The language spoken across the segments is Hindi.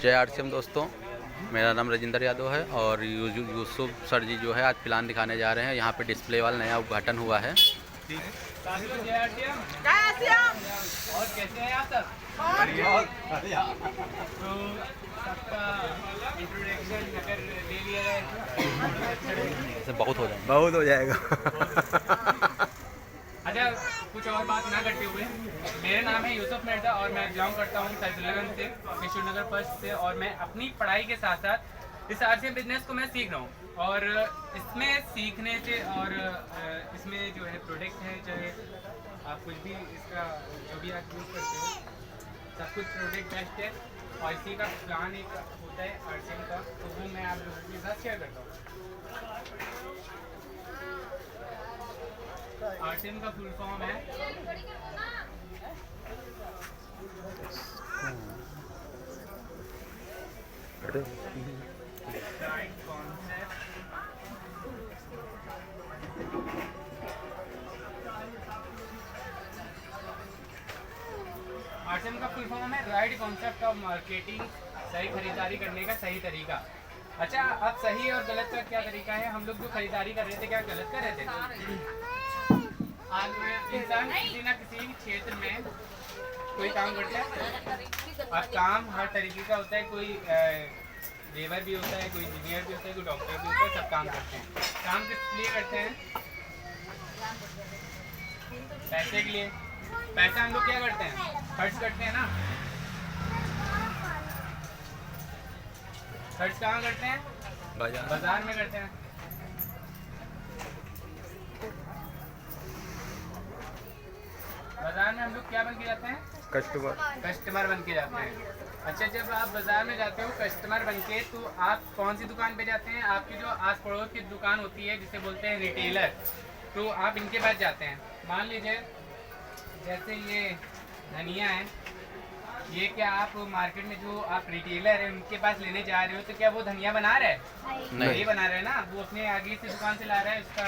जय आरसीएम दोस्तों, मेरा नाम राजेंद्र यादव है और यूसुफ सर जी जो है आज प्लान दिखाने जा रहे हैं। यहाँ पे डिस्प्ले वाला नया उद्घाटन हुआ है। और कैसे हैं आप सब? तो सबका इंट्रोडक्शन अगर ले लिया जाए बहुत हो जाएगा। अच्छा, कुछ और बात ना करते हुए, मेरा नाम है यूसुफ मिर्जा और मैं बिलोंग करता हूँ सैफुल्लागंज से, किशोरनगर फर्स्ट से। और मैं अपनी पढ़ाई के साथ साथ इस आरसीएम बिजनेस को मैं सीख रहा हूँ। और इसमें सीखने से और इसमें जो है प्रोडक्ट है, चाहे आप कुछ भी इसका जो भी आप यूज़ करते हो, सब कुछ प्रोडक्ट बेस्ट है। और इसी का प्लान एक होता है आरसीएम का, तो वो मैं आप लोगों के साथ शेयर करता हूँ। आरसीएम का फुल फॉर्म है राइट कॉन्सेप्ट आरसीएम का फुल फॉर्म है राइट कॉन्सेप्ट ऑफ मार्केटिंग, सही खरीदारी करने का सही तरीका। अच्छा, अब सही और गलत का क्या तरीका है? हम लोग जो खरीदारी कर रहे थे, क्या गलत कर रहे थे? आज में इंसान किसी ना किसी क्षेत्र में कोई काम करता है। अब काम हर तरीके का होता है, कोई लेबर भी होता है, कोई इंजीनियर भी होता है, कोई डॉक्टर भी होता है, सब काम करते हैं। काम किस लिए करते हैं? पैसे के लिए। पैसा हम लोग क्या करते हैं? खर्च करते हैं ना। खर्च कहाँ करते हैं? बाजार में करते हैं। बाजार में हम लोग क्या बन के जाते हैं? कस्टमर बन के जाते हैं। अच्छा, जब आप बाजार में जाते हो कस्टमर बन के, तो आप कौन सी दुकान पे जाते हैं? आपकी जो आस पड़ोस की दुकान होती है, जिसे बोलते हैं रिटेलर, तो आप इनके पास जाते हैं। मान लीजिए जैसे ये धनिया है, ये क्या आप मार्केट में जो आप रिटेलर है उनके पास लेने जा रहे हो, तो क्या वो धनिया बना रहा है? नहीं बना रहा है ना। वो अपने आगे से दुकान से ला रहा है, उसका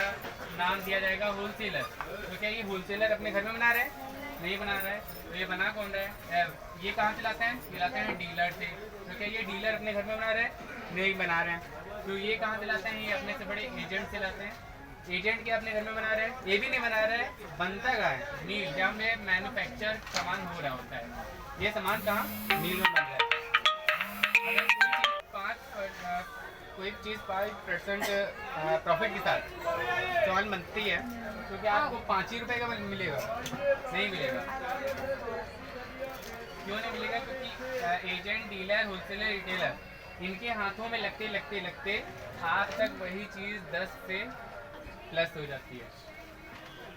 नाम दिया जाएगा होलसेलर। तो क्या ये होलसेलर अपने घर में बना रहा है? नहीं बना रहा है। तो ये बना कौन रहा है? ये कहाँ से लाते हैं? ये लाते हैं डीलर से। तो क्या ये डीलर अपने घर में बना रहे हैं? नहीं बना रहे हैं। तो ये कहाँ से लाते हैं? ये अपने से बड़े एजेंट से लाते हैं। एजेंट क्या अपने घर में बना रहे हैं? ये भी नहीं बना रहा है। बनता कहाँ है? मील, जहाँ में मैन्युफैक्चर सामान हो रहा होता है। ये सामान कहाँ? मील में बन रहा है। अगर कोई चीज़ 5% प्रॉफिट के साथ सामान बनती है, तो क्या आपको 5 ही रुपये का मिलेगा? नहीं मिलेगा। क्यों नहीं मिलेगा? क्योंकि एजेंट, डीलर, होलसेलर, रिटेलर, इनके हाथों में लगते लगते लगते आप तक वही चीज़ 10 से प्लस हो जाती है।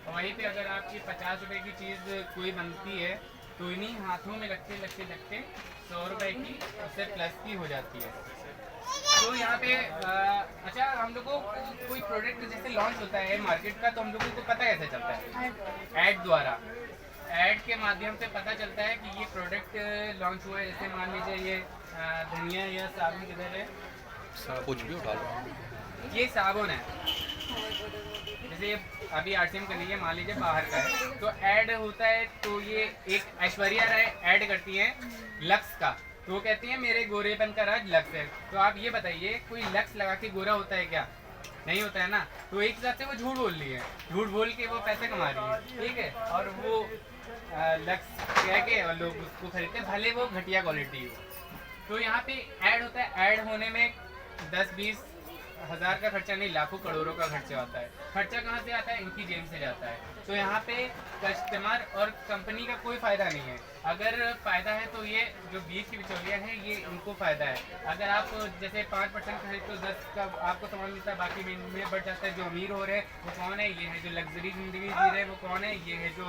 और वहीं पे अगर आपकी 50 रुपये की चीज़ कोई बनती है, तो इन्हीं हाथों में लगते लगते लगते 100 रुपये की उससे प्लस की हो जाती है। तो यहाँ पे अच्छा, हम लोग को कोई प्रोडक्ट जैसे लॉन्च होता है मार्केट का, तो हम लोगों को पता कैसे चलता है? ऐड द्वारा। ऐड के माध्यम से पता चलता है कि ये प्रोडक्ट लॉन्च हुआ है। जैसे मान लीजिए ये धनिया या साबुन किधर है? कुछ भी उठा लो। ये साबुन है। जैसे अभी आरसीएम कर लीजिए, मान लीजिए बाहर का है, तो ऐड होता है। तो ये एक ऐश्वर्या राय ऐड करती हैं लक्स का, तो वो कहती हैं मेरे गोरेपन का राज लक्स है। तो आप ये बताइए, कोई लक्स लगा के गोरा होता है क्या? नहीं होता है ना। तो एक हिसाब से वो झूठ बोल रही है, झूठ बोल के वो पैसे कमा रही है, ठीक है। और वो लक्स कह के और लोग उसको खरीदते हैं, भले वो घटिया क्वालिटी हो। तो यहाँ पे ऐड होता है। ऐड होने में 10-20 हज़ार का खर्चा नहीं, लाखों करोड़ों का खर्चा आता है। खर्चा कहाँ से आता है? इनकी जेब से जाता है। तो यहाँ पे कस्टमर और कंपनी का कोई फ़ायदा नहीं है। अगर फ़ायदा है तो ये जो बीच की बिचौलियाँ हैं, ये इनको फ़ायदा है। अगर आप जैसे 5% खरीद तो 10 का आपको सामान मिलता है, बाकी में बढ़ जाता है। जो अमीर हो रहे हैं वो कौन है? ये है जो लग्जरी ज़िंदगी जी रहे हैं वो कौन है? ये है जो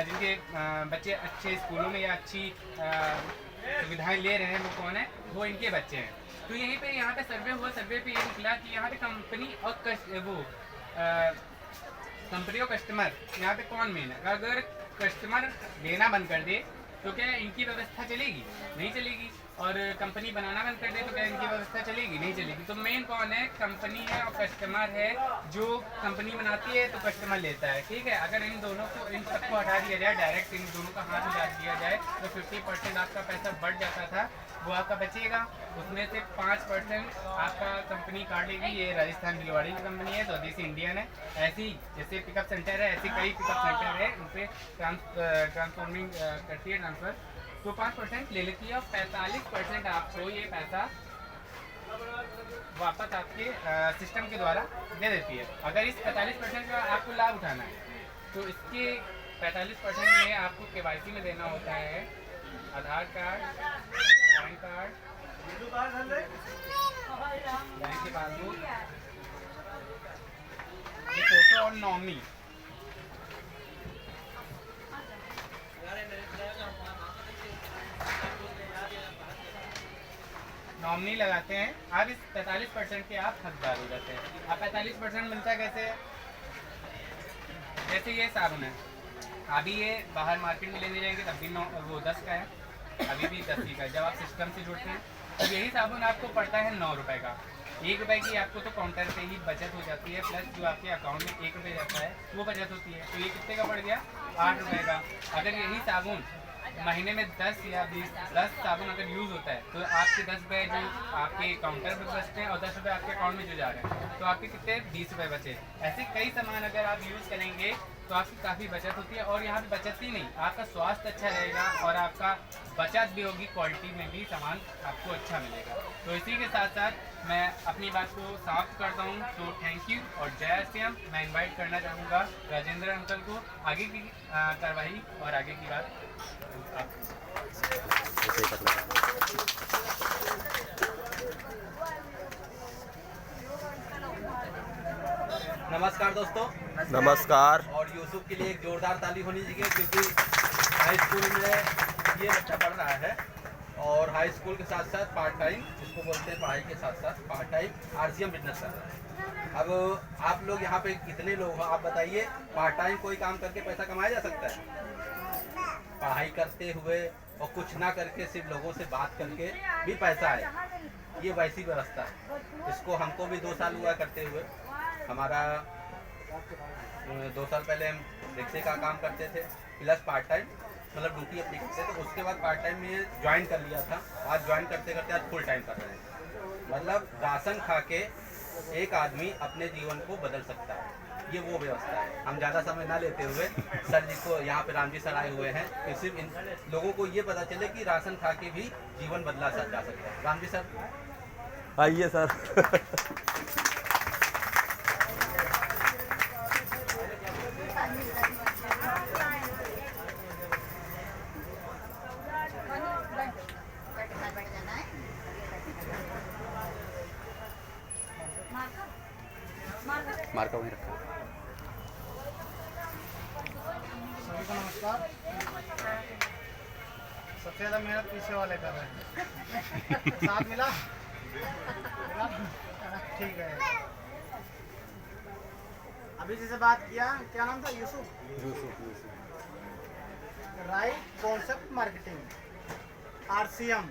जिनके बच्चे अच्छे स्कूलों में या अच्छी सुविधाएँ ले रहे हैं वो कौन है? वो इनके बच्चे हैं। तो यहीं पे यहाँ पे सर्वे हुआ, सर्वे पे ये निकला कि यहाँ पे कंपनी और कंपनी और कस्टमर, यहाँ पे कौन मेन है? अगर कस्टमर लेना बंद कर दे तो क्या इनकी व्यवस्था चलेगी? नहीं चलेगी। और कंपनी बनाना बंद कर दे तो क्या इनकी व्यवस्था चलेगी? नहीं चलेगी। तो मेन कौन है? कंपनी है और कस्टमर है। जो कंपनी बनाती है तो कस्टमर लेता है, ठीक है। अगर इन दोनों को, इन सबको हटा दिया जाए, डायरेक्ट इन दोनों का हाथ मिला दिया जाए तो 50% आपका पैसा बढ़ जाता था, वो आपका बचेगा। उसमें से 5% आपका कंपनी काट लेगी। ये राजस्थान भिलवाड़ी की कंपनी है, स्वदेशी इंडियन है। ऐसी जैसे पिकअप सेंटर है, ऐसी कई पिकअप सेंटर है, उन पर ट्रांसफॉर्मिंग करती है, ट्रांसफ़र। तो 5% ले लेती है और 45% आपको ये पैसा वापस आपके सिस्टम के द्वारा दे देती है। अगर इस 45% का आपको लाभ उठाना है तो इसके 45% में आपको KYC में देना होता है आधार कार्ड, पैन कार्ड, बैंक की पासबुक, फोटो और नॉमिनी। नॉमिनी लगाते हैं आप। इस 45% के आप हकदार हो जाते हैं। आप 45% मिलता है कैसे? जैसे ये साबुन है, अभी ये बाहर मार्केट में लेने जाएंगे तब भी वो 10 का है, अभी भी 10 का है। जब आप सिस्टम से जुड़ते हैं तो यही साबुन आपको पड़ता है 9 रुपये का। 1 रुपये की आपको तो काउंटर पे ही बचत हो जाती है, प्लस जो आपके अकाउंट में 1 रुपये जाता है वो बचत होती है। तो ये कितने का पड़ गया? 8 रुपये का। अगर यही साबुन महीने में 10 या 10 साबुन अगर यूज़ होता है तो आपके 10 रुपये जो आपके काउंटर पर बचते हैं और 10 रुपये आपके अकाउंट में जो जा रहे हैं, तो आपके कितने? 20 रुपये बचे। ऐसे कई सामान अगर आप यूज़ करेंगे तो आपकी काफ़ी बचत होती है। और यहाँ पे बचत ही नहीं, आपका स्वास्थ्य अच्छा रहेगा और आपका बचत भी होगी, क्वालिटी में भी सामान आपको अच्छा मिलेगा। तो इसी के साथ साथ मैं अपनी बात को समाप्त करता हूँ। तो थैंक यू और जय श्री राम। मैं इनवाइट करना चाहूँगा राजेंद्र अंकल को, आगे की कार्रवाई और आगे की बात नमस्कार दोस्तों। नमस्कार। और यूसुफ के लिए एक जोरदार ताली होनी चाहिए, क्योंकि हाई स्कूल में ये बच्चा पढ़ रहा है और हाई स्कूल के साथ साथ पार्ट टाइम, जिसको बोलते हैं पढ़ाई के साथ साथ पार्ट टाइम RCM बिजनेस कर रहा है। अब आप लोग यहाँ पे कितने लोग हो, आप बताइए। पार्ट टाइम कोई काम करके पैसा कमाया जा सकता है? पढ़ाई करते हुए और कुछ ना करके सिर्फ लोगों से बात करके भी पैसा है, ये वैसी व्यवस्था है। इसको हमको भी 2 साल हुआ करते हुए। हमारा 2 साल पहले हम रिक्शे का काम करते थे प्लस पार्ट टाइम, मतलब ड्यूटी अपनी करते थे। तो उसके बाद पार्ट टाइम में ज्वाइन कर लिया था। आज ज्वाइन करते करते आज फुल टाइम कर रहे हैं। मतलब राशन खा के एक आदमी अपने जीवन को बदल सकता है, ये वो व्यवस्था है। हम ज़्यादा समय ना लेते हुए सर जी को, यहाँ पे राम जी सर आए हुए हैं कि सिर्फ इन लोगों को ये पता चले कि राशन खा के भी जीवन बदला जा सकता है। राम जी सर आइए सर। मार्का वहीं रखा। सभी को नमस्कार। सबसे ज़्यादा मेहनत पीछे वाले कर रहे हैं। साथ मिला? ठीक है। अभी जैसे बात किया, क्या नाम था? Yusuf. Right concept marketing, RCM।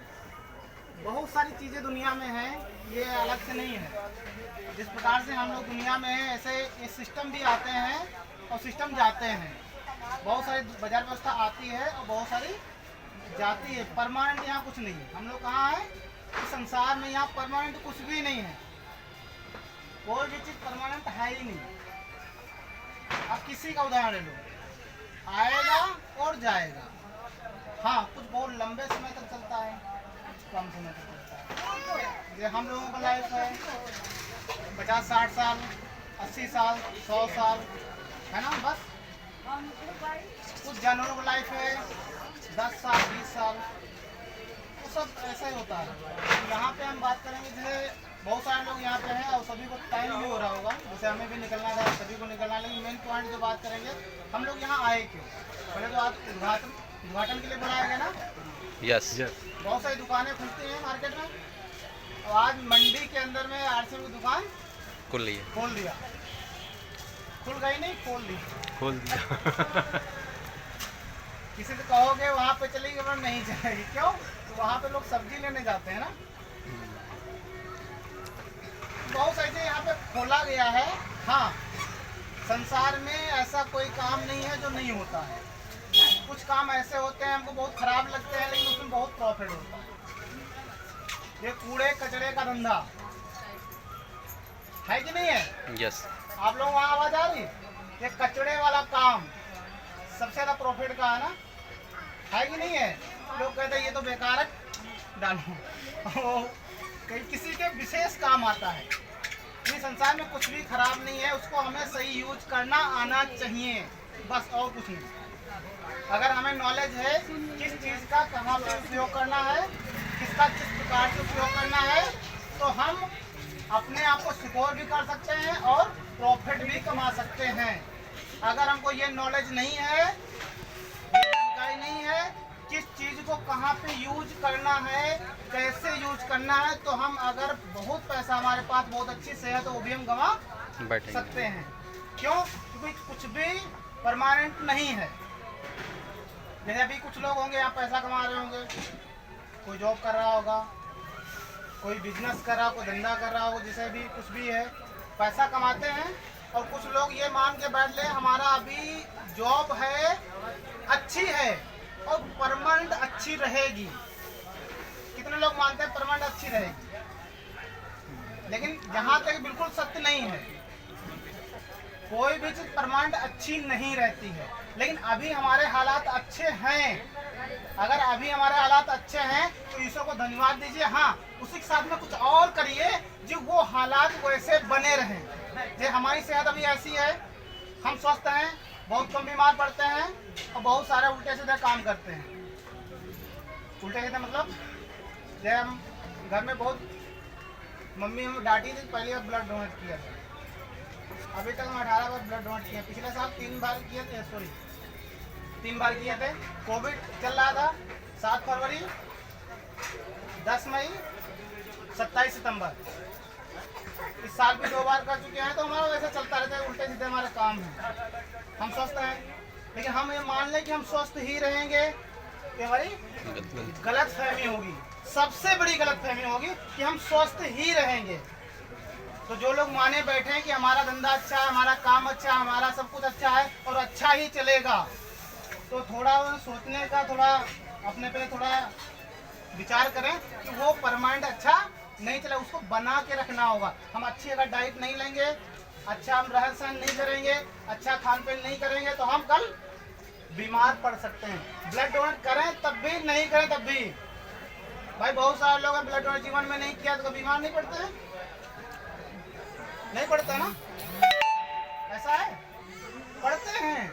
बहुत सारी चीज़ें दुनिया में हैं, ये अलग से नहीं है। जिस प्रकार से हम लोग दुनिया में हैं, ऐसे ये सिस्टम भी आते हैं और सिस्टम जाते हैं। बहुत सारी बाजार व्यवस्था आती है और बहुत सारी जाती है। परमानेंट यहाँ कुछ नहीं है। हम लोग कहाँ हैं? इस संसार में यहाँ परमानेंट कुछ भी नहीं है। कोई भी चीज़ परमानेंट है ही नहीं। अब किसी का उदाहरण ले लो, आएगा और जाएगा। हाँ, कुछ बहुत लंबे समय तक चलता है, कुछ कम समय तक चलता है। ये हम लोगों का लाइफ है 50-60 साल, 80 साल, 100 साल, है ना? बस कुछ जानवरों का लाइफ है 10 साल, 20 साल, वो सब ऐसा ही होता है। यहाँ पे हम बात करेंगे, जैसे बहुत सारे लोग यहाँ पे हैं और सभी को टाइम भी हो रहा होगा, जैसे हमें भी निकलना था, सभी को निकलना। लेकिन मेन पॉइंट जो बात करेंगे, हम लोग यहाँ आए क्यों? पहले तो आज उद्घाटन के लिए बुलाया गया ना? यस। बहुत सारी दुकानें खुलती हैं मार्केट में और आज मंडी के अंदर में RCM की दुकान खोल दिया। खुल गई नहीं, खोल दिया। किसी से कहोगे वहाँ पे चलेगी, वहाँ नहीं चलेगी। क्यों? वहाँ पे लोग सब्जी लेने जाते हैं ना। बहुत ऐसे यहाँ पे खोला गया है। हाँ, संसार में ऐसा कोई काम नहीं है जो नहीं होता है। कुछ काम ऐसे होते हैं हमको बहुत खराब लगते हैं, लेकिन उसमें बहुत प्रॉफिट होता है। ये कूड़े कचरे का धंधा है कि नहीं है? यस। आप लोग वहाँ आवाज आ रही? ये कचड़े वाला काम सबसे ज्यादा प्रॉफिट का है ना, है कि नहीं है? लोग कहते हैं ये तो बेकार है, डालो। कहीं किसी के विशेष काम आता है। इस संसार में कुछ भी खराब नहीं है, उसको हमें सही यूज करना आना चाहिए, बस और कुछ नहीं। अगर हमें नॉलेज है किस चीज़ का कहाँ पे उपयोग करना है, किसका किस प्रकार से उपयोग करना है, तो हम अपने आप को सिक्योर भी कर सकते हैं और प्रॉफिट भी कमा सकते हैं। अगर हमको ये नॉलेज नहीं है, ये जानकारी नहीं है किस चीज़ को कहाँ पे यूज करना है, कैसे यूज करना है, तो हम अगर बहुत पैसा हमारे पास, बहुत अच्छी सेहत, वो भी हम गंवा सकते हैं। क्यों? क्योंकि कुछ भी परमानेंट नहीं है। जैसे अभी कुछ लोग होंगे यहाँ पैसा कमा रहे होंगे, कोई जॉब कर रहा होगा, कोई बिजनेस कर रहा, कोई धंधा कर रहा हो, जिसे भी कुछ भी है, पैसा कमाते हैं। और कुछ लोग ये मान के बैठ ले हमारा अभी जॉब है, अच्छी है और परमानेंट अच्छी रहेगी। कितने लोग मानते हैं परमानेंट अच्छी रहेगी? लेकिन जहाँ तक बिल्कुल सत्य नहीं है, कोई भी चीज़ परमानेंट अच्छी नहीं रहती है। लेकिन अभी हमारे हालात अच्छे हैं। अगर अभी हमारे हालात अच्छे हैं तो ईश्वर को धन्यवाद दीजिए। हाँ, उसी के साथ में कुछ और करिए जो वो हालात वैसे बने रहें। जैसे हमारी सेहत अभी ऐसी है, हम स्वस्थ हैं, बहुत कम बीमार पड़ते हैं और बहुत सारे उल्टे सीधे काम करते हैं। उल्टे सीधे मतलब जैसे हम घर में बहुत, मम्मी हमें डांटी थी, पहले ब्लड डोनेट किया था। अभी तक हम 18 बार ब्लड डोनेट किया। पिछले साल 3 बार किए थे, 3 बार किए थे। कोविड चल रहा था, 7 फरवरी, 10 मई, 27 सितंबर। इस साल भी 2 बार कर चुके हैं, तो हमारा वैसे चलता रहता है, उल्टे सीधे हमारे काम है। हम स्वस्थ हैं, लेकिन हम ये मान लें कि हम स्वस्थ ही रहेंगे, कि हमारी गलत फहमी होगी। सबसे बड़ी गलत फहमी होगी कि हम स्वस्थ ही रहेंगे। तो जो लोग माने बैठे हैं कि हमारा धंधा अच्छा है, हमारा काम अच्छा है, हमारा सब कुछ अच्छा है और अच्छा ही चलेगा, तो थोड़ा सोचने का, थोड़ा अपने पे थोड़ा विचार करें कि वो परमानेंट अच्छा नहीं चला, उसको बना के रखना होगा। हम अच्छी अगर डाइट नहीं लेंगे, अच्छा हम रहन सहन नहीं करेंगे, अच्छा खान पीन नहीं करेंगे, तो हम कल बीमार पड़ सकते हैं। ब्लड डोनेट करें तब भी, नहीं करें तब भी। भाई बहुत सारे लोग ब्लड डोनेट जीवन में नहीं किया तो बीमार नहीं पड़ते हैं? नहीं पड़ते ना? ऐसा है, पड़ते हैं।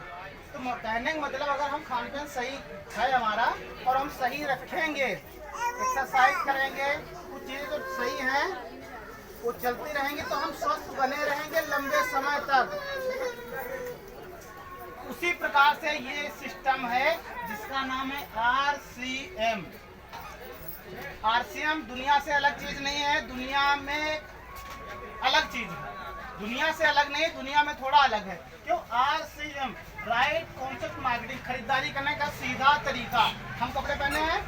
तो कहने का मतलब अगर हम खान पीन सही है हमारा और हम सही रखेंगे, एक्सरसाइज करेंगे, कुछ चीज़ें जो सही हैं वो चलती रहेंगी, तो हम स्वस्थ बने रहेंगे लंबे समय तक। उसी प्रकार से ये सिस्टम है जिसका नाम है RCM। RCM दुनिया से अलग चीज नहीं है, दुनिया में अलग चीज है, दुनिया से अलग नहीं, दुनिया में थोड़ा अलग है। क्यों? RCM, राइट कॉन्सेप्ट मार्केटिंग, खरीदारी करने का सीधा तरीका। हम कपड़े पहने हैं,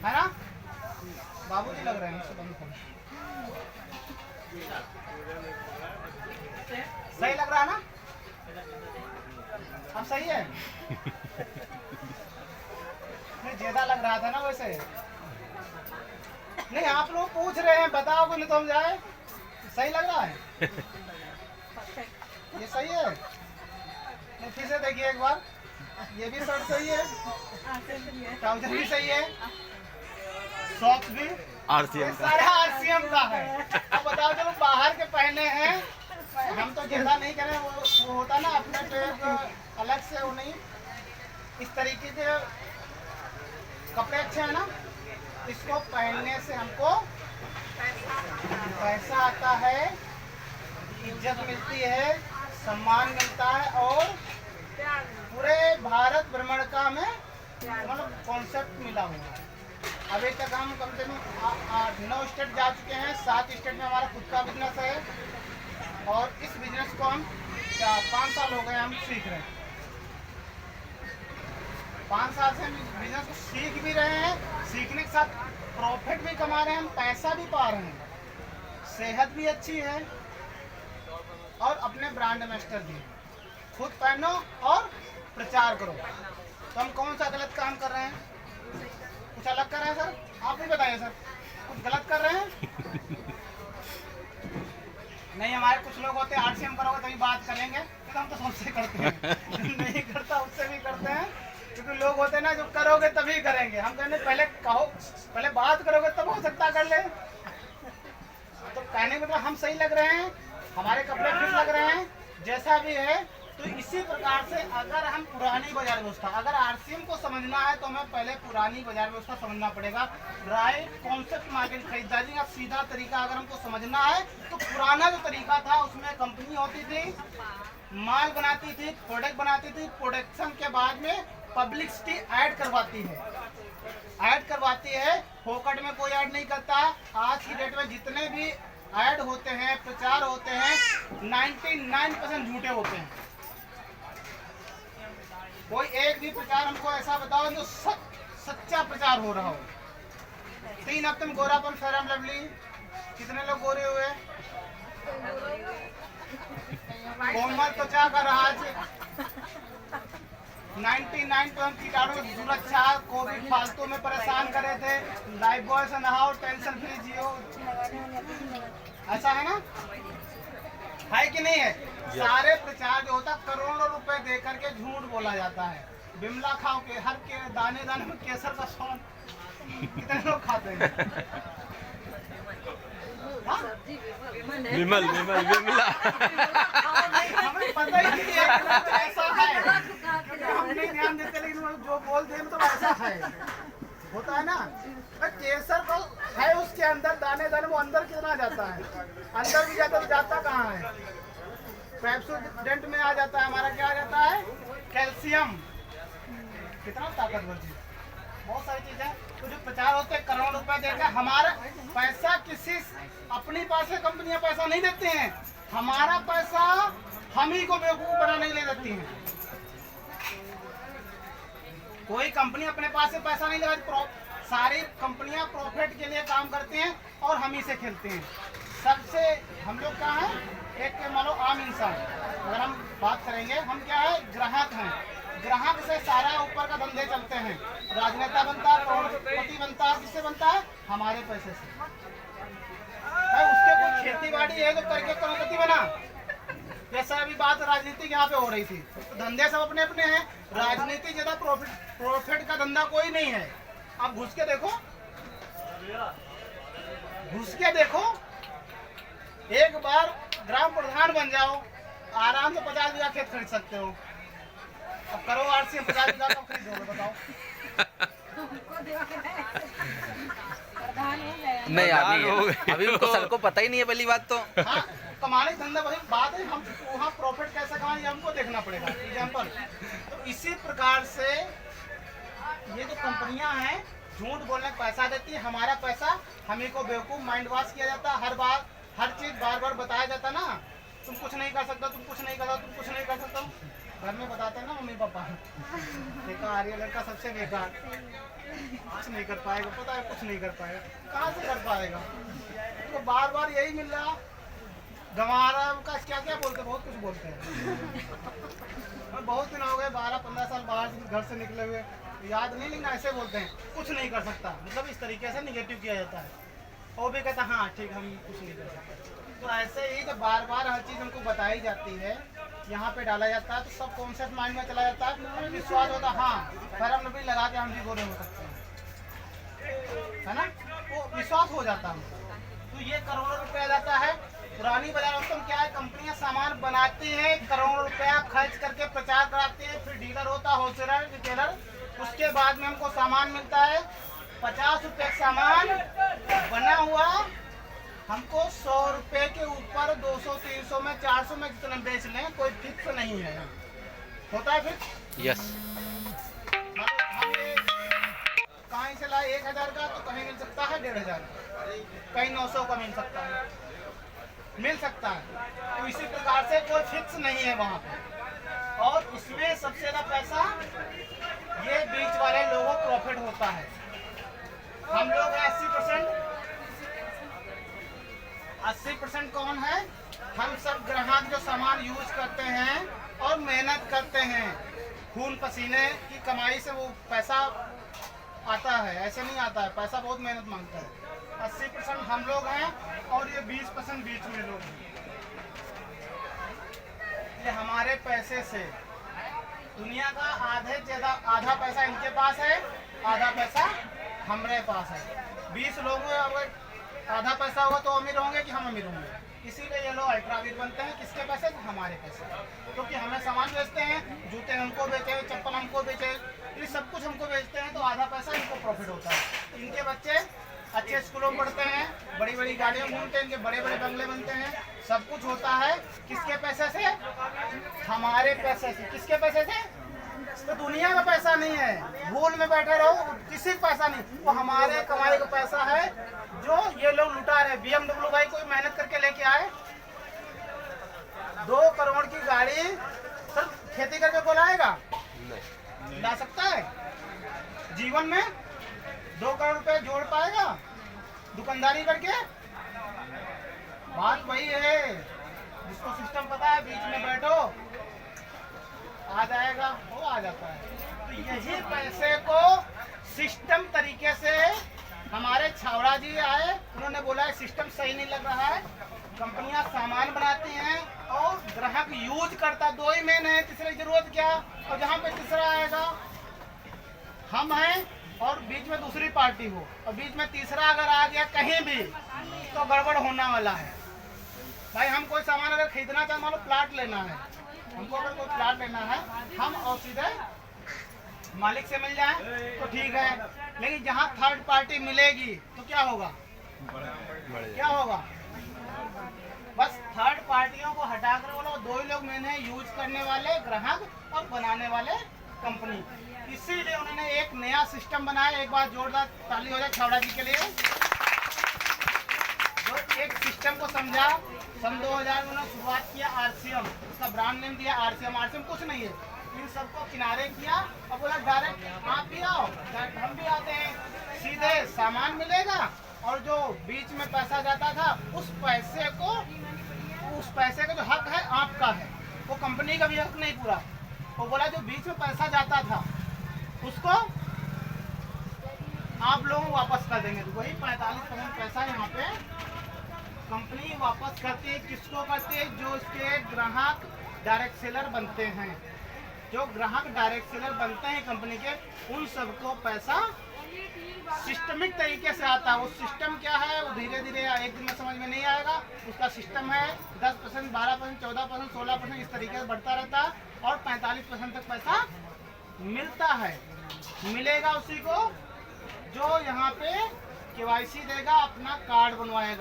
है ना? बाबूजी लग रहे हैं, इसको बंद करो। सही लग रहा है ना? अब सही है? नहीं, ज्यादा लग रहा था ना वैसे। नहीं, आप लोग पूछ रहे हैं, बताओगे नहीं तो हम जाए। सही लग रहा है? ये सही है? नहीं, फिर से देखिए एक बार। ये भी शर्ट सही है, ट्राउजर भी सही है, सॉक्स भी RCM का। सारा RCM का है। अब बताओ जो बाहर के पहने हैं, हम तो ज्यादा नहीं करें, वो होता ना अपने पे अलग से, वो नहीं, इस तरीके के कपड़े अच्छे हैं ना, इसको पहनने से हमको पैसा आता है, इज्जत मिलती है, सम्मान मिलता है और पूरे भारत भ्रमण का हमें मतलब कॉन्सेप्ट मिला हुआ है। अभी तक हम कम से कम 9 स्टेट जा चुके हैं, 7 स्टेट में हमारा खुद का बिजनेस है और इस बिजनेस को हम 5 साल हो गए हम सीख रहे हैं। 5 साल से हम बिजनेस को सीख भी रहे हैं, सीखने के साथ प्रॉफिट भी कमा रहे हैं, हम पैसा भी पा रहे हैं, सेहत भी अच्छी है और अपने ब्रांड एम्बेसडर भी। खुद पहनो और प्रचार करो। तो हम कौन सा गलत काम कर रहे हैं? कुछ अलग कर रहे हैं सर? आप ही बताइए सर, कुछ गलत कर रहे हैं? नहीं, हमारे कुछ लोग होते हैं आरसीएम करोगे तभी बात करेंगे, तो हम तो सबसे करते हैं नहीं करता उससे भी करते हैं, क्योंकि लोग होते हैं ना जो करोगे तभी करेंगे। हम कहने पहले कहो, पहले बात करोगे तब हो सकता कर ले। तो कहने मतलब हम सही लग रहे हैं, हमारे कपड़े फिट लग रहे हैं, जैसा भी है। तो इसी प्रकार से अगर हम पुरानी बाजार व्यवस्था, अगर आरसीएम को समझना है तो हमें पहले पुरानी बाजार व्यवस्था समझना पड़ेगा। राइट कॉन्सेप्ट मार्केट खरीदारी का सीधा तरीका अगर हमको समझना है तो पुराना जो तरीका था उसमें कंपनी होती थी, माल बनाती थी, प्रोडक्ट बनाती थी, प्रोडक्शन के बाद में पब्लिसिटी ऐड करवाती है, फोकट में कोई ऐड नहीं करता। आज की डेट में जितने भी ऐड होते हैं, प्रचार होते हैं, 99% झूठे होते हैं। कोई एक भी प्रचार हमको ऐसा बताओ जो सच्चा प्रचार हो रहा हो। 3 हफ्ते में गोरापन, फेयर एंड लवली, कितने लोग गोरे हुए? कोमल त्वचा का राज, 99% कीटाणु सुरक्षा, कोविड फालतू में परेशान करे थे, लाइफ बॉय से नहाओ, टेंशन फ्री जियो, ऐसा है ना? है कि नहीं है? सारे प्रचार जो होता करोड़ों रुपए दे करके झूठ बोला जाता है। बिमला खाओ के हर के दाने दाने में केसर का स्वाद कितने लोग खाते हैं? हाँ? विमला हमें पता ही नहीं है कि ऐसा है, हम नहीं ध्यान देते, लेकिन वो जो बोल दे तो ऐसा है, होता है ना। केसर को है उसके अंदर दाने दाने, वो अंदर कितना जाता है, अंदर भी जाता तो जाता कहाँ है? पेप्सोडेंट में आ जाता है, हमारा क्या आ जाता है? कैल्शियम, कितना ताकतवर चीज, बहुत सारी चीजें। तो जो प्रचार होते हैं करोड़ रुपए देकर, हमारा पैसा किसी अपनी पास से कंपनियां पैसा नहीं देती हैं, हमारा पैसा हम ही को बेवकूफ बनाने ले देती हैं। कोई कंपनी अपने पास से पैसा नहीं लगाती, सारी कंपनियां प्रॉफिट के लिए काम करती हैं और हम ही से खेलते हैं। सबसे हम लोग क्या है, एक मान लो आम इंसान, अगर हम बात करेंगे, हम क्या है? ग्राहक हैं। ग्राहक से सारा ऊपर का धंधे चलते हैं, राजनेता बनता है, करोड़पति बनता है, किससे बनता है? हमारे पैसे से। उसके कोई खेती बाड़ी है जो करके करोड़पति बना? जैसा अभी बात राजनीति यहाँ पे हो रही थी, तो धंधे सब अपने अपने हैं, राजनीति ज्यादा प्रॉफिट का धंधा कोई नहीं है। आप घुस के देखो, एक बार ग्राम प्रधान बन जाओ, आराम से 50 बीघा खेत खरीद सकते हो। अब करो आरसीएम, 50 बीघा कब खरीदोगे बताओ? नहीं, अभी उनको सर को पता ही नहीं है पहली बात तो। हाँ, कमाने का धंधा, वही बात है, हम वहाँ प्रॉफिट कैसे कमाएं ये हमको देखना पड़ेगा। एग्जाम्पल, तो इसी प्रकार से ये जो कंपनियां हैं झूठ बोलने का पैसा देती है, हमारा पैसा हम ही को बेवकूफ माइंड वॉश किया जाता है। हर बार हर चीज बार बार बताया जाता ना, तुम कुछ नहीं कर सकता, तुम कुछ नहीं कर सकता, तुम कुछ नहीं कर सकता। घर में बताते हैं ना मम्मी पापा, बेकार, ये लड़का सबसे बेकार, कुछ नहीं कर पाएगा, पता है कुछ नहीं कर पाएगा, कहाँ से कर पाएगा? तो बार बार यही मिल रहा, गंवा रहा है, क्या क्या बोलते, बहुत कुछ बोलते हैं। बहुत दिन हो गए, 12-15 साल बाहर घर से निकले हुए, याद नहीं, लेकिन ऐसे बोलते हैं कुछ नहीं कर सकता, मतलब इस तरीके से निगेटिव किया जाता है। वो भी कहता हाँ ठीक, हम कुछ नहीं कर सकते। तो ऐसे ही जब बार बार हर चीज़ हमको बताई जाती है, यहाँ पे डाला जाता है, तो सब कॉन्सेप्ट माइंड में चला जाता है, विश्वास होता है हाँ फैरम नबी लगा के हम भी गोरे हो सकते हैं, है ना? वो विश्वास हो जाता है। तो ये करोड़ों रुपया जाता है। पुरानी बाजार में क्या है, कंपनियां सामान बनाती हैं, करोड़ों रुपया खर्च करके प्रचार कराती है, फिर डीलर होता है, होलसेलर, रिटेलर, उसके बाद में हमको सामान मिलता है। 50 रुपये सामान बना हुआ हमको 100 रुपये के ऊपर 200, 300 में, 400 में जितना बेच लें, कोई फिक्स नहीं है। होता है फिक्स? यस। हम कहीं से लाए 1000 का, तो कहीं मिल सकता है 1500, कहीं 900 का मिल सकता है। तो इसी प्रकार से कोई फिक्स नहीं है वहाँ पे। और इसमें सबसे ज़्यादा पैसा ये बीच वाले लोगों को प्रॉफिट होता है। हम लोग 80% कौन है? हम सब ग्राहक जो सामान यूज करते हैं और मेहनत करते हैं, खून पसीने की कमाई से वो पैसा आता है, ऐसे नहीं आता है, पैसा बहुत मेहनत मांगता है। 80% हम लोग हैं और ये 20% बीच में लोग हैं। ये हमारे पैसे से दुनिया का आधा पैसा इनके पास है, आधा पैसा हमारे पास है। 20 लोगों अगर आधा पैसा होगा तो अमीर होंगे कि हम अमीर होंगे? इसीलिए ये लोग अल्ट्रा अमीर बनते हैं। किसके पैसे? हमारे पैसे, क्योंकि हमें सामान बेचते हैं, जूते हमको बेचे, चप्पल हमको बेचे, ये सब कुछ हमको बेचते हैं, तो आधा पैसा इनको प्रॉफिट होता है। इनके बच्चे अच्छे स्कूलों में पढ़ते हैं, बड़ी बड़ी गाड़ियों में घूमते हैं, इनके बड़े बड़े बंगले बनते हैं, सब कुछ होता है किसके पैसे से? हमारे पैसे से। किसके पैसे से? तो दुनिया का पैसा नहीं है, भूल में बैठे रहो, किसी का पैसा नहीं, वो हमारे कमाई का पैसा है जो ये लोग लुटा रहे। BMW भाई कोई मेहनत करके लेके आए, 2 करोड़ की गाड़ी सिर्फ खेती करके कोई लाएगा? ला सकता है? जीवन में 2 करोड़ रुपए जोड़ पाएगा दुकानदारी करके? बात वही है, जिसको सिस्टम पता है बीच में बैठो आ जाएगा, वो आ जाता है। तो यही पैसे को सिस्टम तरीके से हमारे छावड़ा जी आए, उन्होंने बोला सिस्टम सही नहीं लग रहा है, कंपनियां सामान बनाती हैं और ग्राहक यूज करता, 2 ही मेन है, तीसरे की जरूरत क्या? और जहाँ पे तीसरा आएगा हम हैं और बीच में दूसरी पार्टी हो, और बीच में तीसरा अगर आ गया कहीं भी तो गड़बड़ होने वाला है। भाई हम कोई सामान अगर खरीदना चाहें, मान लो प्लाट लेना है, हमको अगर कोई प्लाट लेना है, हम और सीधे मालिक से मिल जाए तो ठीक है, लेकिन जहाँ थर्ड पार्टी मिलेगी तो क्या होगा? क्या होगा? बस थर्ड पार्टियों को हटाकर बोलो 2 ही लोग मेन है, यूज करने वाले ग्राहक और बनाने वाले कंपनी। इसीलिए उन्होंने एक नया सिस्टम बनाया। एक बार जोरदार ताली हो जाए छावड़ा जी के लिए, जो एक सिस्टम को समझा। सन 2000 में उन्होंने शुरुआत किया RCM, उसका ब्रांड नेम दिया RCM कुछ नहीं है, इन सबको किनारे किया और बोला डायरेक्ट आप भी आओ, डायरेक्ट हम भी आते हैं, सीधे सामान मिलेगा और जो बीच में पैसा जाता था उस पैसे का जो हक है आपका है, वो कंपनी का भी हक नहीं पूरा। वो बोला जो बीच में पैसा जाता था उसको आप लोग वापस कर देंगे। तो वही 45% पैसा यहाँ पे कंपनी वापस करती है। किसको करती है? जो इसके ग्राहक डायरेक्ट सेलर बनते हैं, जो ग्राहक डायरेक्ट सेलर बनते हैं कंपनी के, उन सबको पैसा सिस्टमिक तरीके से आता है। वो सिस्टम क्या है वो धीरे धीरे एक दिन में समझ में नहीं आएगा। उसका सिस्टम है 10%, 12%, 14%, 16% इस तरीके से बढ़ता रहता है और 45% तक पैसा मिलता है। मिलेगा उसी को जो यहाँ पे KYC देगा, अपना कार्ड बनवाएगा।